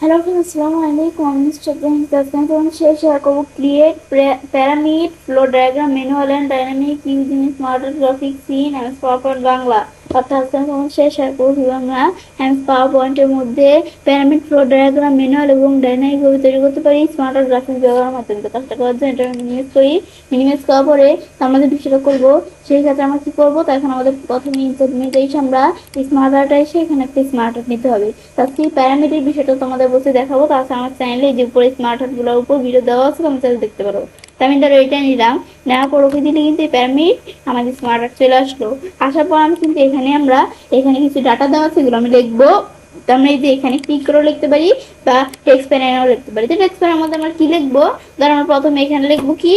Hello friends, अस्सलाम वालेकुम। हम स्टेप तो शेयर করব create pyramid flow diagram manual and dynamic using smart graphic scene and power Bangla. অর্থাৎ তখন শেয়ার করব আমরা হ্যান্ড পাওয়ার পয়েন্টের মধ্যে প্যারামিড ফ্লো ডায়াগ্রাম ম্যানুয়াল এবং ডাইনামিক ভাবে তৈরি করতে পারি স্মার্ট গ্রাফিক ব্যবহারের মাধ্যমে। তো কাজটা করার জন্য এটা মিনিমাইজ করি। মিনিমাইজ করার পরে আমাদের বিষয়টা করব। সেই ক্ষেত্রে আমরা কি করব, তখন আমাদের প্রথমে ইনসার্ট এসে আমরা স্মার্ট আর্টটা এসে এখানে একটা স্মার্ট আর্ট নিতে হবে। তারপরে প্যারামিটার বিষয়টা তোমাদের বলতে দেখাবো। তাছাড়া আমার চ্যানেলে যে উপরে স্মার্ট আর্ট গুলোর উপর ভিডিও দেওয়া আছে, তোমরা চ্যানেল দেখতে পারো। তো আমি ধরো এটা নিলাম, নেওয়ার পর ওকে দিলে কিন্তু প্যারামিড আমাদের স্মার্ট আর্ট চলে আসলো। আসার পর আমি কিন্তু এখানে কিছু ডাটা দেওয়া আছে, এগুলো আমি লিখবো। তো আমরা এই যে এখানে ক্লিক করেও লিখতে পারি বা টেক্সট প্যানেলেও লিখতে পারি। তো টেক্সট প্যানেলের মধ্যে আমরা কি লিখবো, ধর আমরা প্রথমে এখানে লিখবো কি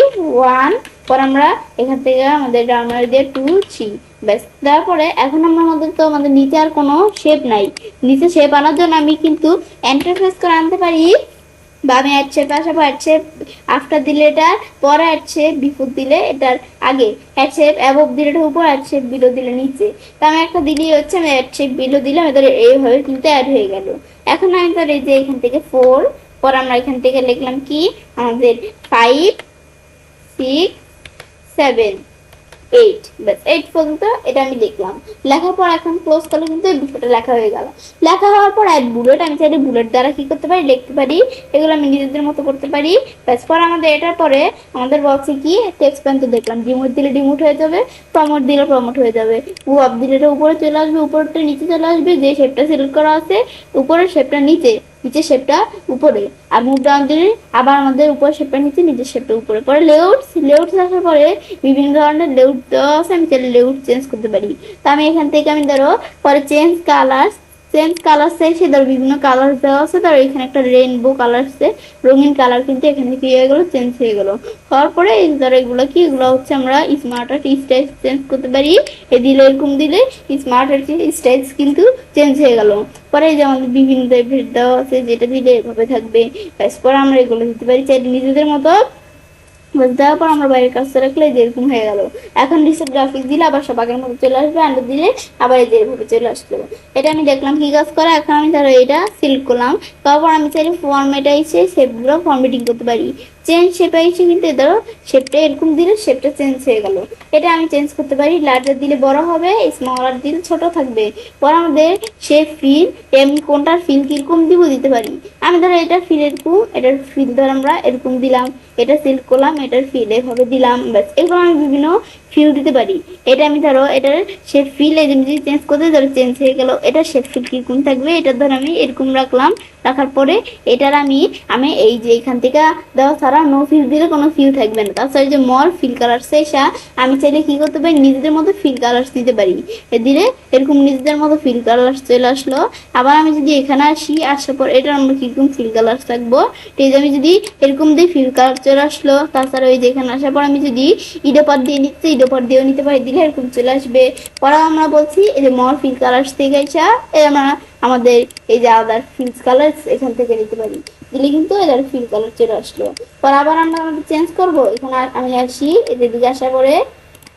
1, পর আমরা এখান থেকে আমাদের ডাউনলোড দিয়ে 2 3, ব্যাস। তারপরে এখন আমাদের নিচে আর কোনো শেপ নাই। নিচে শেপ আনার জন্য আমি কিন্তু ইন্টারফেস করে আনতে পারি, বা আমি অ্যাড শেপ আসাবো। অ্যাড শেপ আফটার দিলে এটা পরে, অ্যাড শেপ বিফোর দিলে এটার আগে, অ্যাড শেপ অ্যাবভ দিলে এটা উপর, অ্যাড শেপ বিলো দিলে নিচে। তো আমি একটা দিলেই হচ্ছে, আমি অ্যাড শেপ বিলো দিলাম, এদের এইভাবে কিন্তু অ্যাড হয়ে গেল। এখন আমি ধর এই যে এখান থেকে 4, পর আমরা এখান থেকে লিখলাম কি আমাদের 5 6 7 8, ব্যাস 8 পর্যন্ত এটা আমি দেখলাম। লেখার পর এখন ক্লোজ করলে কিন্তু এই বিষয়টা লেখা হয়ে গেল। লেখা হওয়ার পর অ্যাড বুলেট, আমি চাইলে বুলেট দ্বারা কি করতে পারি, লিখতে পারি। এগুলো আমি নিজেদের মতো করতে পারি। ব্যাস, পর আমাদের এটার পরে আমাদের বলছে কি টেক্সট প্যান। তো দেখলাম ডিমোট দিলে ডিমোট হয়ে যাবে, প্রমোট দিলে প্রমোট হয়ে যাবে, আপ দিলে এটা উপরে চলে আসবে, উপরটা নিচে চলে আসবে। যে শেপটা সিলেক্ট করা আছে উপরের শেপটা নিচে, নিচের শেপটা উপরে, আর মুভ ডাউন দিলে আবার আমাদের উপর শেপটা নিচে, নিচের শেপটা উপরে। পরে লেআউট আসার পরে বিভিন্ন ধরনের লেআউট দেওয়া আছে, আমি চাইলে লেআউট চেঞ্জ করতে পারি। তো আমি এখান থেকে আমি ধরো পরে চেঞ্জ কালার এসে ধরো বিভিন্ন কালার দেওয়া আছে। ধরো এখানে একটা রেইনবো কালার আছে, রঙিন কালার, কিন্তু এখানে কি হয়ে গেল, চেঞ্জ হয়ে গেল। হওয়ার পরে ধরো এগুলো কি, এগুলো হচ্ছে আমরা স্মার্ট আর্ট স্টাইল চেঞ্জ করতে পারি। এ দিলে এরকম দিলে স্মার্ট আর্ট স্টাইল কিন্তু চেঞ্জ হয়ে গেল। পরে এই যে আমাদের বিভিন্ন টাইপের দেওয়া আছে, যেটা দিলে এভাবে থাকবে। পরে আমরা এগুলো দিতে পারি চাইলে নিজেদের মতো। দেওয়ার পর আমরা বাইরের কাজটা রাখলে যেরকম হয়ে গেল। এখন রিসেট গ্রাফিক্স দিলে আবার সব আগের মতো চলে আসবে, আন্ডার দিলে আবার এই যেভাবে চলে আসলো। এটা আমি দেখলাম কি কাজ করে। এখন আমি ধরো এটা সিলেক্ট করলাম, তারপর আমি চাইলে ফর্মেটে এসে শেপগুলো ফর্মেটিং করতে পারি। চেঞ্জ শেপে এসে কিন্তু ধরো শেপটা এরকম দিলে শেপটা চেঞ্জ হয়ে গেল। এটা আমি চেঞ্জ করতে পারি। লার্জার দিলে বড় হবে, স্মলার দিলে ছোট থাকবে। পর আমাদের শেপ ফিল, এমনি কোনটার ফিল কিরকম দিব দিতে পারি। আমি ধরো এটা ফিল এরকম, এটার ফিল ধর আমরা এরকম দিলাম, এটা সিলেক্ট করলাম, এটার ফিল এভাবে দিলাম, ব্যাস। এরকম আমি বিভিন্ন ফিল দিতে পারি। এটা আমি ধরো এটার শেপ ফিল যদি চেঞ্জ করতে ধরো চেঞ্জ হয়ে গেল। এটার শেপ ফিল কিরকম থাকবে, এটা ধর আমি এরকম রাখলাম। রাখার পরে এটার আমি আমি এই যে এখান থেকে দেওয়া ছাড়া নো ফিল দিলে কোনো ফিল থাকবে না। তাছাড়া যে মর ফিল কালার সেসা আমি চাইলে কি করতে পারি, নিজেদের মতো ফিল কালার দিতে পারি। দিলে এরকম নিজেদের মতো ফিল কালার চলে আসলো। আবার আমি যদি এখানে আসি, আসার পর এটার আমরা কিরকম ফিল কালার থাকবো, ঠিক আমি যদি এরকম দিয়ে ফিল কালার চলে আসলো। তাছাড়া ওই যে এখানে আসার পর আমি যদি ইডোপার দিয়ে নিতে, ইডোপার দিয়েও নিতে পারি, দিলে এরকম চলে আসবে। পরে আমরা বলছি এই যে মর ফিল কালার থেকে আসা, আমরা আমাদের এই যে আদার ফিল কালার এখান থেকে নিতে পারি, দিলে কিন্তু এদের ফিল কালার চলে আসলো। পর আবার আমরা চেঞ্জ করবো। এখানে আমি আসি, এদের দিকে আসার পরে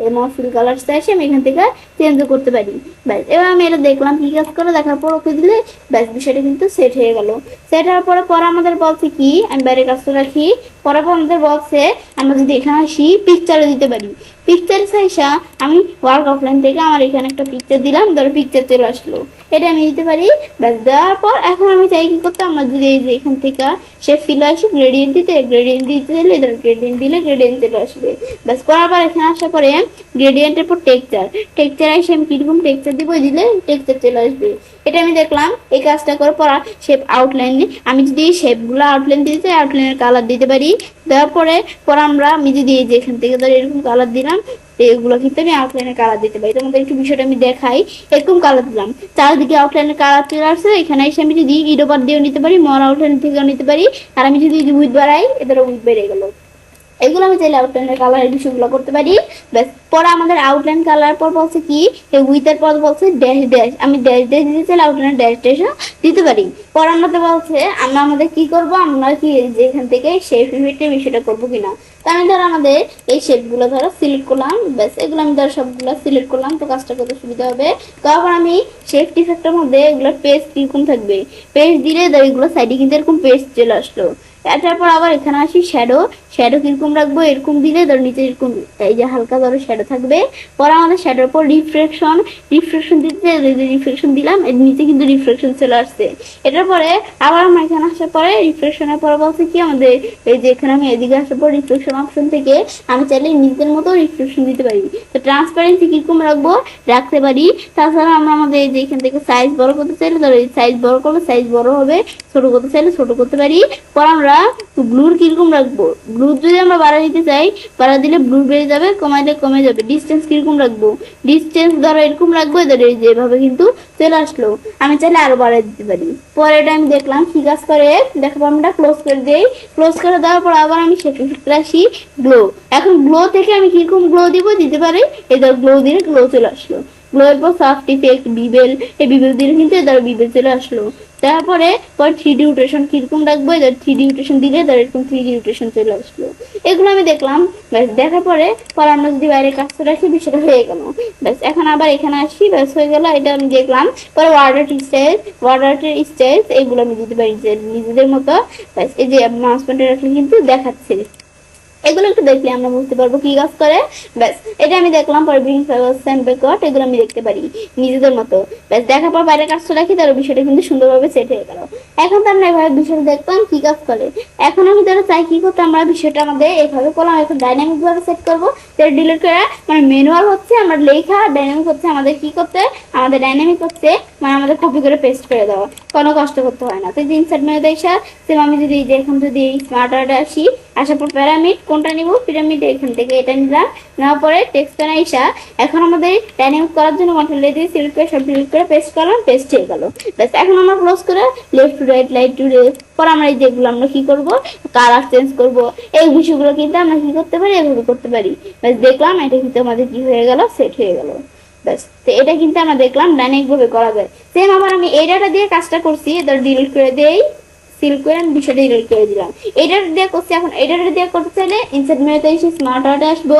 এমন ফিল কালারটা এসে আমি এখান থেকে চেঞ্জও করতে পারি। ব্যাস, এবার আমি এটা দেখলাম কি কাজ করে। দেখার পর ওকে দিলে ব্যাস বিষয়টা কিন্তু সেট হয়ে গেল। সেট হওয়ার পরে আমাদের বলছে কি, আমি বাইরের কাজটা রাখি। পরে আমাদের বলছে আমরা যদি এখানে আসি পিকচারও দিতে পারি। পিকচার সাইসা আমি ওয়ার্ক অফলাইন থেকে আমার এখানে একটা পিকচার দিলাম, ধরো পিকচার চলে আসলো। এটা আমি দিতে পারি। ব্যাস, দেওয়ার পর এখন আমি চাই কি করতে, আমরা যদি এই যে এখান থেকে সে ফিল আসি গ্রেডিয়েন্ট দিতে, গ্রেডিয়েন্ট দিতে দিলে ধর গ্রেডিয়েন্ট দিলে গ্রেডিয়েন্ট চলে আসবে। ব্যাস, করার পর এখানে আসার পরে গ্রেডিয়েন্টের পর টেক্সচার এসে আমি কিরকম টেক্সচার দিব, দিলে টেক্সচার চলে আসবে। এটা আমি দেখলাম। এই কাজটা করে পড়া শেপ আউটলাইন, আমি যদি শেপগুলো আউটলাইন দিতে চাই আউটলাইনের কালার দিতে পারি। দেওয়ার পরে আমি যদি এই যে এখান থেকে ধর এরকম কালার দিলাম, এগুলো কিন্তু আমি আউটলাইনের কালার দিতে পারি। তোমাদের একটু বিষয়টা আমি দেখাই। এরকম কালার দিলাম, চারদিকে আউটলাইনের কালার চলে আসছে। এখানে এসে আমি যদি ইডোপার দিয়েও নিতে পারি, মর আউটলাইন থেকেও নিতে পারি। আর আমি যদি উইথ বাড়াই, এদের উইথ বেড়ে গেল। এগুলো আমি চাইলে আউটলাইনের কালার এই বিষয়গুলো করতে পারি। ব্যাস, পরে আমাদের আউটলাইন কালার পর বলছে কি উইথের পর বলছে ড্যাশ ড্যাশ, আমি ড্যাশ ড্যাশ দিতে চাইলে আউটলাইনের ড্যাশ ড্যাশও দিতে পারি। পরে আমাদের বলছে আমরা আমাদের কি করব, আমরা কি যে এখান থেকে শেপ ইফেক্টের বিষয়টা করবো কিনা। আমি ধরো আমাদের এই শেপগুলো ধরো সিলেক্ট করলাম, ব্যাস এগুলো আমি ধরো সবগুলো সিলেক্ট করলাম, তো কাজটা করতে সুবিধা হবে। তারপর আমি শেপ ইফেক্টের মধ্যে এগুলো পেজ কিরকম থাকবে, পেজ দিলে ধরো এগুলো সাইডে কিন্তু এরকম পেজ চলে আসলো। তারপর আবার এখানে আসি শ্যাডো, শ্যাডো কিরকম রাখবো, এরকম দিলে ধরো নিচে এরকম এই যে হালকা ধরো শ্যাডো থাকবে। পরে আমাদের শ্যাডোর পর রিফ্লেকশন, রিফ্লেকশন দিতে রিফ্লেকশন দিলাম, এর নিচে কিন্তু রিফ্লেকশন চলে আসছে। এটার পরে আবার আমরা এখানে আসার পরে রিফ্লেকশনের পরে বলছে কি আমাদের এই যে এখানে আমি এদিকে আসার পর রিফ্লেকশন অপশন থেকে আমি চাইলে নিজের মতো রিফ্লেকশন দিতে পারি। তো ট্রান্সপারেন্সি কিরকম রাখবো, রাখতে পারি। তাছাড়া আমরা আমাদের এই যে এখান থেকে সাইজ বড় করতে চাইলে ধরো এই সাইজ বড় করলে সাইজ বড় হবে, ছোট করতে চাইলে ছোট করতে পারি। পর আমরা ব্লুর কিরকম রাখবো, ব্লুর যদি আমরা বাড়া দিতে চাই, বাড়া দিলে ব্লু বেড়ে যাবে, কমাইলে কমে যাবে। ডিস্টেন্স কিরকম রাখবো, ডিস্টেন্স ধরো এরকম রাখবো, ধরো এই যেভাবে কিন্তু চলে আসলো। আমি চাইলে আরো বাড়াই দিতে পারি। পরে এটা আমি দেখলাম কি কাজ করে, দেখাবো আমরা ক্লোজ করে দেই। ক্লোজ করে দেওয়ার পর আবার আমি সেটা আসি গ্লো। এখন গ্লো থেকে আমি কিরকম গ্লো দিব, দিতে পারি এই ধর গ্লো দিলে গ্লো চলে আসলো। গ্লো এর পর সফট ইফেক্ট বিবেল, এই বিবেল দিলে কিন্তু এদের বিবেল চলে আসলো। তারপরে পর 3D রোটেশন কিরকম রাখবো, এদের 3D রোটেশন দিলে এদের এরকম 3D রোটেশন চলে আসলো। এগুলো আমি দেখলাম, ব্যাস দেখার পরে আমরা যদি বাইরে কাজটা রাখি বিষয়টা হয়ে গেল। ব্যাস এখন আবার এখানে আসি, ব্যাস হয়ে গেল, এটা আমি দেখলাম। পরে ওয়ার্ডার স্টাইল, ওয়ার্ডার স্টাইল এগুলো আমি দিতে পারি নিজেদের মতো। ব্যাস এই যে মাউস পয়েন্টার রাখলে কিন্তু দেখাচ্ছে, এগুলো একটু দেখলে আমরা বুঝতে পারবো কি কাজ করে। ব্যাস এটা আমি দেখলাম। পরে ব্রিং সেন্ড ব্যাকওয়ার্ড এগুলো আমি দেখতে পারি নিজেদের মতো। ব্যাস দেখার পর বাইরে কাজটা রাখি, তার বিষয়টা কিন্তু সুন্দরভাবে সেট হয়ে গেল। এখন তো আমরা এভাবে বিষয়টা দেখলাম কি কাজ করে। এখন আমি যারা চাই কি করতে, আমরা বিষয়টা আমাদের এইভাবে করলাম। এখন ডাইনামিক ভাবে সেট করবো, সেটা ডিলিট করে মানে ম্যানুয়াল হচ্ছে আমরা লেখা, ডাইনামিক হচ্ছে আমাদের কি করতে, আমাদের ডাইনামিক হচ্ছে মানে আমাদের কপি করে পেস্ট করে দেওয়া, কোনো কষ্ট করতে হয় না। তো যে ইনসার্ট মেনুতে এসে সেম আমি যদি এই যে এখন যদি এই স্মার্ট আর্টে আসি, আসার পর প্যারামিড কোনটা নিব, পিরামিড এখান থেকে এটা নিলাম, নেওয়ার পরে টেক্সট প্যানে আসা এখন আমাদের ডাইনামিক করার জন্য কন্ট্রোল দিয়ে সিলেক্ট করে সব ডিলিট করে পেস্ট করলাম, পেস্ট হয়ে গেল। ব্যাস এখন আমরা ক্লোজ করে left to right, right to left. পর আমরা এই যেগুলো আমরা কি করব, কালার চেঞ্জ করব, এই বিষয়গুলো কিন্তু আমরা কি করতে পারি, এভাবে করতে পারি। ব্যাস দেখলাম এটা কিন্তু আমাদের কি হয়ে গেল, সেট হয়ে গেল। ব্যাস তো এটা কিন্তু আমরা দেখলাম ডাইনামিক ভাবে করা যায়। সেম আবার আমি এই ডাটা দিয়ে কাজটা করছি, এটা ডিলিট করে দেই, সিলেক্ট করে আমি বিষয়টা ডিলিট করে দিলাম। এটা দিয়ে করছি। এখন এটা দিয়ে করতে চাইলে ইনসার্ট মেনুতে এসে স্মার্ট আর্টে আসবো,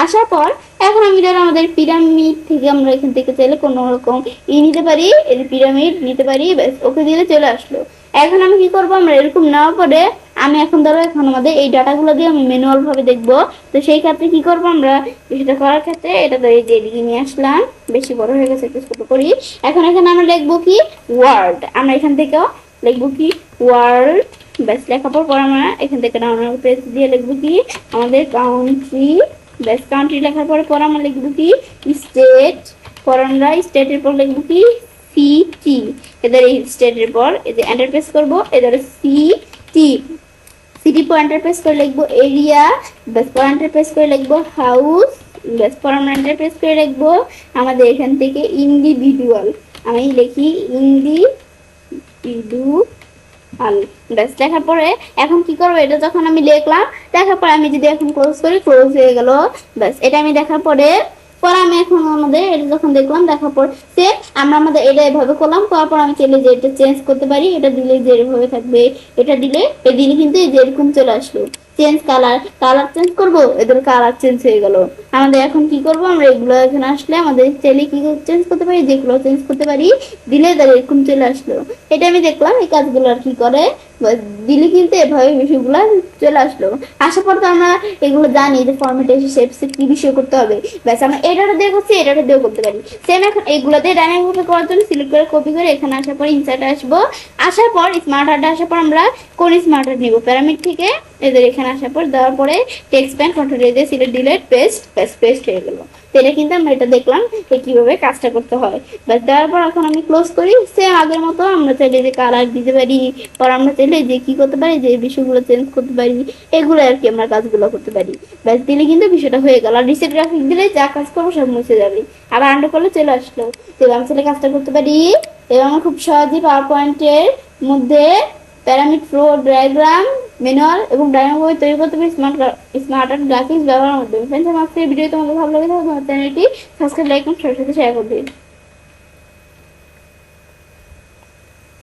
আসার পর এখন আমি ধরো আমাদের পিরামিড থেকে আমরা এখান থেকে চাইলে কোনো রকম নিতে পারি, এই পিরামিড নিতে পারি, ব্যাস ওকে দিলে চলে আসলো। এখন আমি কি করবো, আমরা এরকম নেওয়ার পরে আমি এখন ধরো এখন আমাদের এই ডাটাগুলো দিয়ে আমি ম্যানুয়াল ভাবে দেখবো। তো সেই ক্ষেত্রে কি করবো, আমরা সেটা করার ক্ষেত্রে এটা তো এই যে এদিকে নিয়ে আসলাম, বেশি বড় হয়ে গেছে একটু ছোট করি। এখন এখানে আমরা লিখবো কি ওয়ার্ড, আমরা এখান থেকেও লিখবো কি ওয়ার্ল্ড। ব্যাস লেখার পর আমরা এখান থেকে ডাউনলোড পেজ দিয়ে লিখবো কি আমাদের কান্ট্রি। ব্যাস কান্ট্রি লেখার পরে আমরা লিখবো কি স্টেট। পর আমরা স্টেটের পর লিখবো কি সিটি। এদের এই স্টেটের পর এই যে এন্টার প্রেস করবো, এদের সিটি, সিটি পর এন্টার প্রেস করে লিখবো এরিয়া। ব্যাস পর এন্টার প্রেস করে লিখবো হাউস। ব্যাস পর আমরা এন্টার প্রেস করে লিখবো আমাদের এখান থেকে ইন্ডিভিজুয়াল, আমি লিখি ইন্ডিভিজুয়াল। ব্যাস লেখার পরে এখন কি করবো, এটা যখন আমি লিখলাম দেখার পরে আমি যদি এখন ক্লোজ করি, ক্লোজ হয়ে গেল। ব্যাস এটা আমি দেখার পরে আমি এখন আমাদের এটা যখন দেখলাম, দেখার পর সে আমরা আমাদের এটা এভাবে করলাম, করার পর আমি চাইলে যে এটা চেঞ্জ করতে পারি, এটা দিলে যে এভাবে থাকবে, এটা দিলে কিন্তু এই যে এরকম চলে আসলো। চেঞ্জ কালার, কালার চেঞ্জ করবো, এদের কালার চেঞ্জ হয়ে গেল। আমাদের এখন কি করব, আমরা এগুলো এখানে আসলে আমাদের চাইলে কি চেঞ্জ করতে পারি, যেগুলো চেঞ্জ করতে পারি দিলে তার এরকম চলে আসলো। এটা আমি দেখলাম এই কাজগুলো আর কি করে, দিলে কিন্তু এভাবে বিষয়গুলো চলে আসলো। আসার পর তো আমরা এগুলো জানি যে ফরম্যাটে এসে শেপসে কি বিষয় করতে হবে। ব্যাস আমরা এটাটা দিয়ে করছি, এটাটা দিয়েও করতে পারি সেম। এখন এগুলো দিয়ে ডাইনামিক ভাবে করার জন্য সিলেক্ট করে কপি করে এখানে আসার পর ইনসার্টে আসবো, আসার পর স্মার্ট আর্টে আসার পর আমরা কোন স্মার্ট আর্ট নিব, প্যারামিড থেকে এদের এখানে আসার পর দেওয়ার পরে টেক্সট প্যান কন্ট্রোল দিয়ে সিলেক্ট ডিলিট পেস্ট, পেস্ট হয়ে গেল। এটা কিন্তু আমরা এটা দেখলাম কিভাবে কাজটা করতে হয়। ব্যাস দেওয়ার পর এখন আমি ক্লোজ করি, সেম আগের মতো আমরা চাইলে যে কালার দিতে পারি, পর আমরা চাইলে যে কি করতে পারি, যে বিষয়গুলো চেঞ্জ করতে পারি, এগুলো আর কি আমরা কাজগুলো করতে পারি। ব্যাস দিলে কিন্তু বিষয়টা হয়ে গেল। আর রিসেট গ্রাফিক দিলে যা কাজ করবো সব মুছে যাবে, আবার আন্ডার করলে চলে আসলো। তো আমি চাইলে কাজটা করতে পারি এবং খুব সহজেই পাওয়ার পয়েন্টের মধ্যে প্যারামিড ফ্লো ডায়াগ্রাম ম্যানুয়াল এবং ডায়নামো তৈরি করতে পারি স্মার্ট আর্ট গ্রাফিক্স ব্যবহারের মাধ্যমে। ফ্রেন্ডস, আমার ভিডিও তোমাদের ভালো লাগে তাহলে চ্যানেলটি সাবস্ক্রাইব, লাইক এবং সবার সাথে শেয়ার করবে।